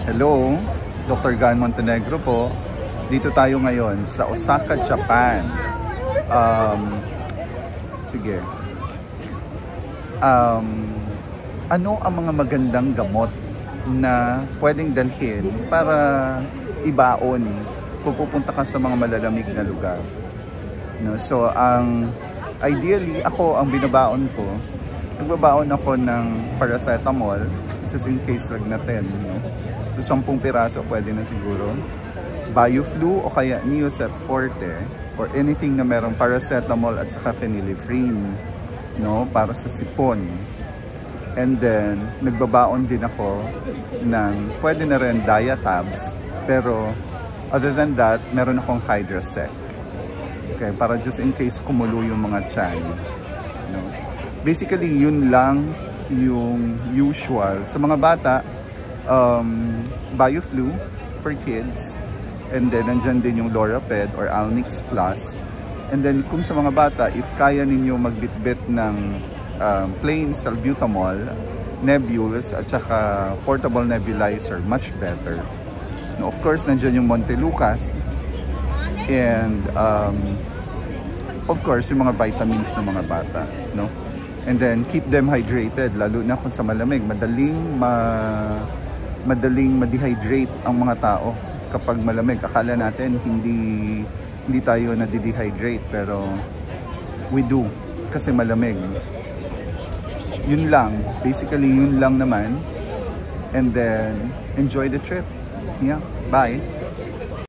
Hello, Dr. Gan Montenegro po. Dito tayo ngayon sa Osaka, Japan. Sige. Ano ang mga magandang gamot na pwedeng dalhin para ibaon kung pupunta ka sa mga malalamig na lugar? No? So, ideally, ako ang binabaon ko, nagbabaon ako ng paracetamol, just in case lagnatin. No? So, 10 piraso pwede na siguro. Bioflu o kaya Neosep Forte or anything na merong paracetamol at saka phenylephrine, no? Para sa sipon. And then, nagbabaon din ako ng pwede na rin Diatabs. Pero, other than that, meron akong Hydrasec. Okay, para just in case kumulo yung mga tiyan. No? Basically, yun lang yung usual. Sa mga bata, Bioflu for kids. And then, nandyan din yung Loraped or Alnix Plus. And then, kung sa mga bata, if kaya ninyo magbitbit ng plain salbutamol, nebules, at saka portable nebulizer, much better. No, of course, nandyan yung Montelukast. And, of course, yung mga vitamins ng mga bata. No? And then, keep them hydrated. Lalo na kung sa malamig, madaling ma-dehydrate ang mga tao kapag malamig. Akala natin hindi tayo na-dehydrate, pero we do kasi malamig. Yun lang, basically yun lang naman. And then enjoy the trip. Yeah, bye.